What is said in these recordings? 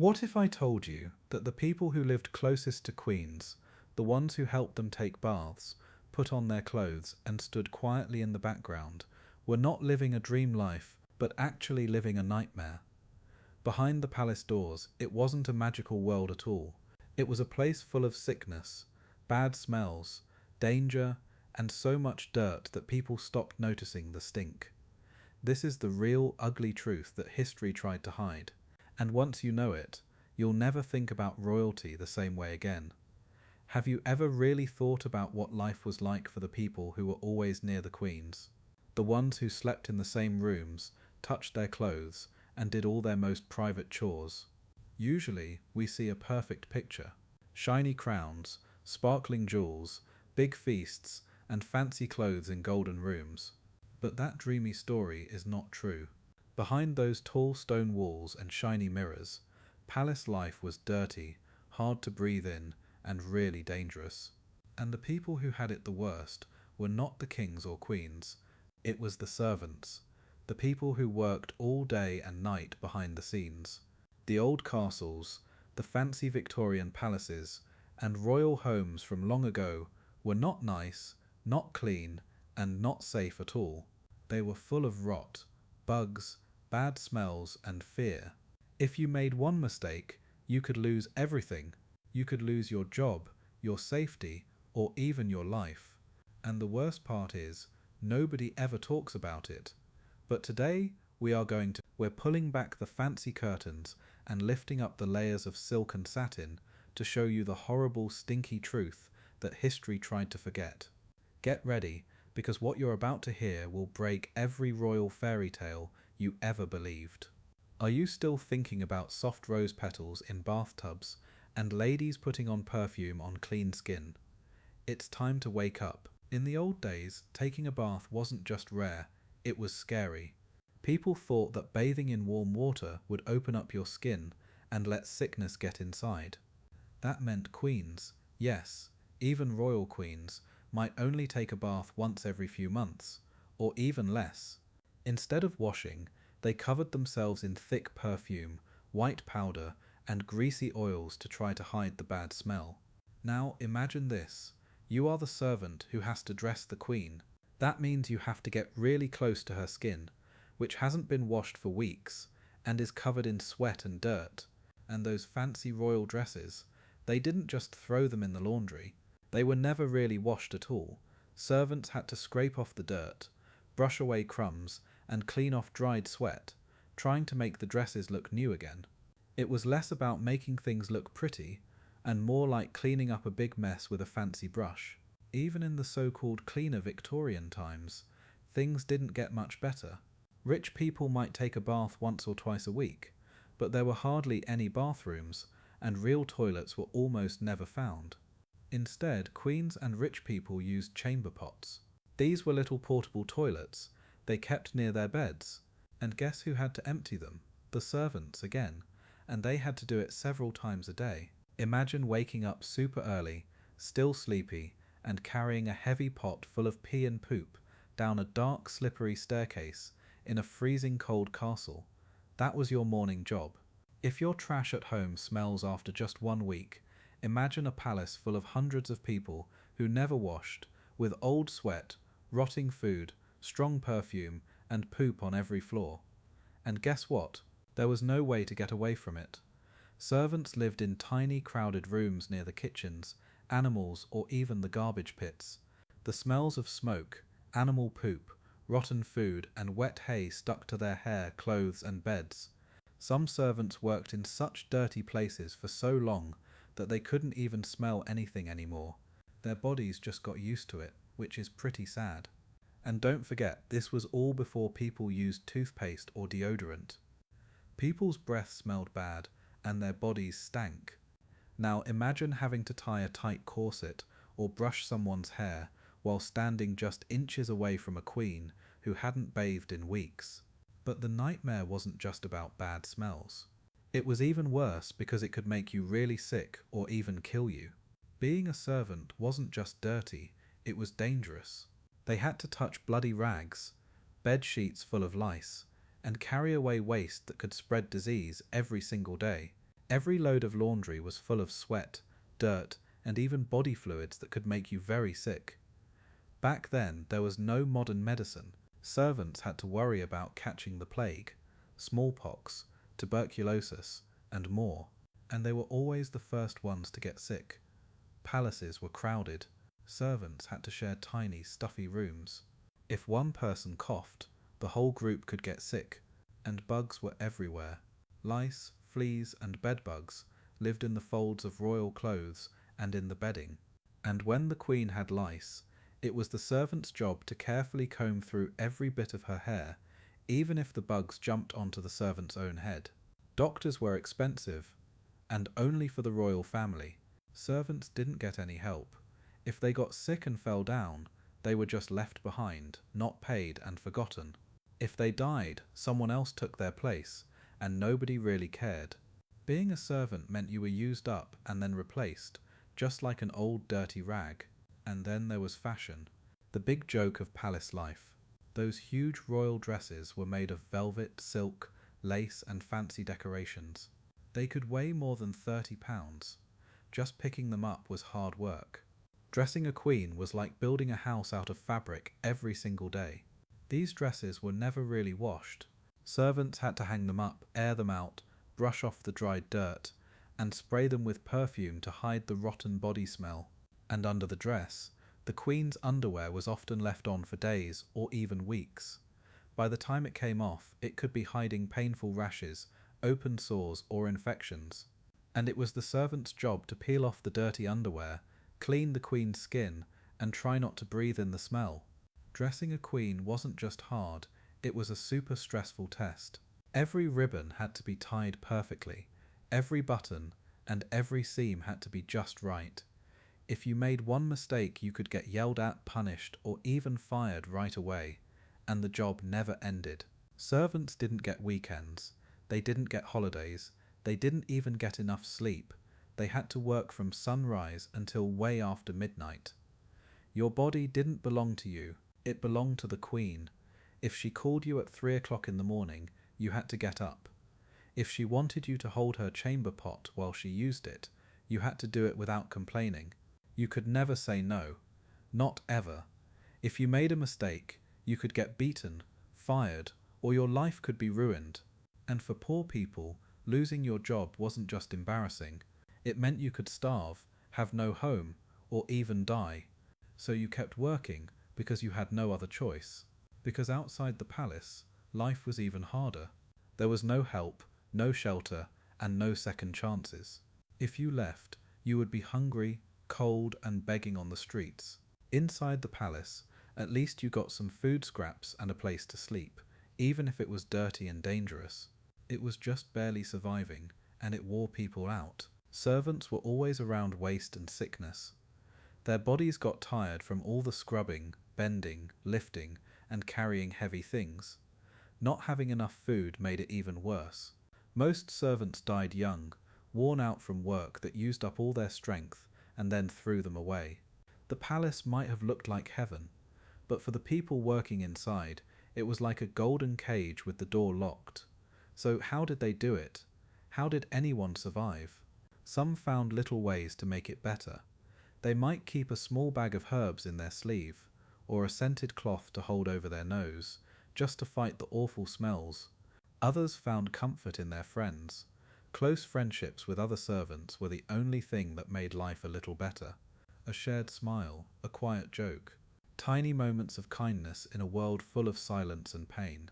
What if I told you that the people who lived closest to queens, the ones who helped them take baths, put on their clothes and stood quietly in the background, were not living a dream life, but actually living a nightmare? Behind the palace doors, it wasn't a magical world at all. It was a place full of sickness, bad smells, danger, and so much dirt that people stopped noticing the stink. This is the real, ugly truth that history tried to hide. And once you know it, you'll never think about royalty the same way again. Have you ever really thought about what life was like for the people who were always near the queens? The ones who slept in the same rooms, touched their clothes, and did all their most private chores. Usually, we see a perfect picture. Shiny crowns, sparkling jewels, big feasts, and fancy clothes in golden rooms. But that dreamy story is not true. Behind those tall stone walls and shiny mirrors, palace life was dirty, hard to breathe in, and really dangerous. And the people who had it the worst were not the kings or queens. It was the servants, the people who worked all day and night behind the scenes. The old castles, the fancy Victorian palaces, and royal homes from long ago were not nice, not clean, and not safe at all. They were full of rot, bugs, bad smells, and fear. If you made one mistake, you could lose everything. You could lose your job, your safety, or even your life. And the worst part is, nobody ever talks about it. But today, we're pulling back the fancy curtains and lifting up the layers of silk and satin to show you the horrible, stinky truth that history tried to forget. Get ready, because what you're about to hear will break every royal fairy tale you ever believed. Are you still thinking about soft rose petals in bathtubs and ladies putting on perfume on clean skin? It's time to wake up. In the old days, taking a bath wasn't just rare, it was scary. People thought that bathing in warm water would open up your skin and let sickness get inside. That meant queens, yes, even royal queens, might only take a bath once every few months, or even less. Instead of washing, they covered themselves in thick perfume, white powder, and greasy oils to try to hide the bad smell. Now imagine this. You are the servant who has to dress the queen. That means you have to get really close to her skin, which hasn't been washed for weeks, and is covered in sweat and dirt. And those fancy royal dresses, they didn't just throw them in the laundry. They were never really washed at all. Servants had to scrape off the dirt, brush away crumbs, and clean off dried sweat, trying to make the dresses look new again. It was less about making things look pretty, and more like cleaning up a big mess with a fancy brush. Even in the so-called cleaner Victorian times, things didn't get much better. Rich people might take a bath once or twice a week, but there were hardly any bathrooms, and real toilets were almost never found. Instead, queens and rich people used chamber pots. These were little portable toilets they kept near their beds. And guess who had to empty them? The servants again, and they had to do it several times a day. Imagine waking up super early, still sleepy, and carrying a heavy pot full of pee and poop down a dark, slippery staircase in a freezing cold castle. That was your morning job. If your trash at home smells after just 1 week, imagine a palace full of hundreds of people who never washed, with old sweat, rotting food, strong perfume, and poop on every floor. And guess what? There was no way to get away from it. Servants lived in tiny, crowded rooms near the kitchens, animals, or even the garbage pits. The smells of smoke, animal poop, rotten food, and wet hay stuck to their hair, clothes, and beds. Some servants worked in such dirty places for so long that they couldn't even smell anything anymore. Their bodies just got used to it, which is pretty sad. And don't forget, this was all before people used toothpaste or deodorant. People's breath smelled bad, and their bodies stank. Now imagine having to tie a tight corset or brush someone's hair while standing just inches away from a queen who hadn't bathed in weeks. But the nightmare wasn't just about bad smells. It was even worse because it could make you really sick or even kill you. Being a servant wasn't just dirty, it was dangerous. They had to touch bloody rags, bed sheets full of lice, and carry away waste that could spread disease every single day. Every load of laundry was full of sweat, dirt, and even body fluids that could make you very sick. Back then, there was no modern medicine. Servants had to worry about catching the plague, smallpox, tuberculosis, and more, and they were always the first ones to get sick. Palaces were crowded. Servants had to share tiny, stuffy rooms. If one person coughed, the whole group could get sick, and bugs were everywhere. Lice, fleas, and bedbugs lived in the folds of royal clothes and in the bedding. And when the queen had lice, it was the servant's job to carefully comb through every bit of her hair, even if the bugs jumped onto the servant's own head. Doctors were expensive, and only for the royal family. Servants didn't get any help. If they got sick and fell down, they were just left behind, not paid and forgotten. If they died, someone else took their place, and nobody really cared. Being a servant meant you were used up and then replaced, just like an old dirty rag. And then there was fashion, the big joke of palace life. Those huge royal dresses were made of velvet, silk, lace, and fancy decorations. They could weigh more than 30 pounds. Just picking them up was hard work. Dressing a queen was like building a house out of fabric every single day. These dresses were never really washed. Servants had to hang them up, air them out, brush off the dried dirt, and spray them with perfume to hide the rotten body smell. And under the dress, the queen's underwear was often left on for days or even weeks. By the time it came off, it could be hiding painful rashes, open sores, or infections. And it was the servant's job to peel off the dirty underwear, clean the queen's skin, and try not to breathe in the smell. Dressing a queen wasn't just hard, it was a super stressful test. Every ribbon had to be tied perfectly, every button and every seam had to be just right. If you made one mistake, you could get yelled at, punished, or even fired right away, and the job never ended. Servants didn't get weekends, they didn't get holidays, they didn't even get enough sleep. They had to work from sunrise until way after midnight. Your body didn't belong to you, it belonged to the queen. If she called you at 3 o'clock in the morning, you had to get up. If she wanted you to hold her chamber pot while she used it, you had to do it without complaining. You could never say no. Not ever. If you made a mistake, you could get beaten, fired, or your life could be ruined. And for poor people, losing your job wasn't just embarrassing. It meant you could starve, have no home, or even die. So you kept working because you had no other choice. Because outside the palace, life was even harder. There was no help, no shelter, and no second chances. If you left, you would be hungry, cold, and begging on the streets. Inside the palace, at least you got some food scraps and a place to sleep, even if it was dirty and dangerous. It was just barely surviving, and it wore people out. Servants were always around waste and sickness. Their bodies got tired from all the scrubbing, bending, lifting, and carrying heavy things. Not having enough food made it even worse. Most servants died young, worn out from work that used up all their strength and then threw them away. The palace might have looked like heaven, but for the people working inside, it was like a golden cage with the door locked. So how did they do it? How did anyone survive? Some found little ways to make it better. They might keep a small bag of herbs in their sleeve, or a scented cloth to hold over their nose, just to fight the awful smells. Others found comfort in their friends. Close friendships with other servants were the only thing that made life a little better. A shared smile, a quiet joke, tiny moments of kindness in a world full of silence and pain.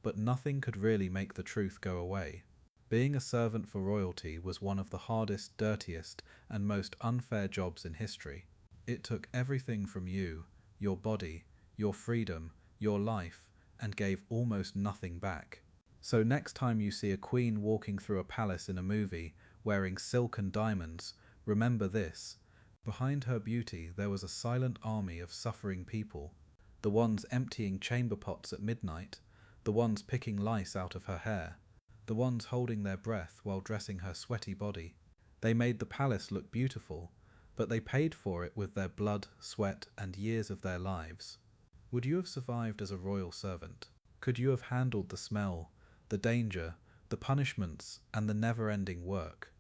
But nothing could really make the truth go away. Being a servant for royalty was one of the hardest, dirtiest, and most unfair jobs in history. It took everything from you, your body, your freedom, your life, and gave almost nothing back. So next time you see a queen walking through a palace in a movie, wearing silk and diamonds, remember this. Behind her beauty there was a silent army of suffering people. The ones emptying chamber pots at midnight, the ones picking lice out of her hair, the ones holding their breath while dressing her sweaty body. They made the palace look beautiful, but they paid for it with their blood, sweat, and years of their lives. Would you have survived as a royal servant? Could you have handled the smell, the danger, the punishments, and the never-ending work?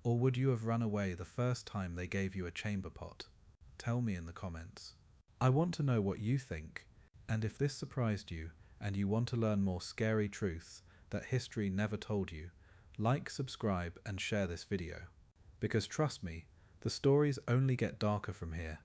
Or would you have run away the first time they gave you a chamber pot? Tell me in the comments. I want to know what you think, and if this surprised you and you want to learn more scary truths that history never told you, like, subscribe, and share this video. Because trust me, the stories only get darker from here.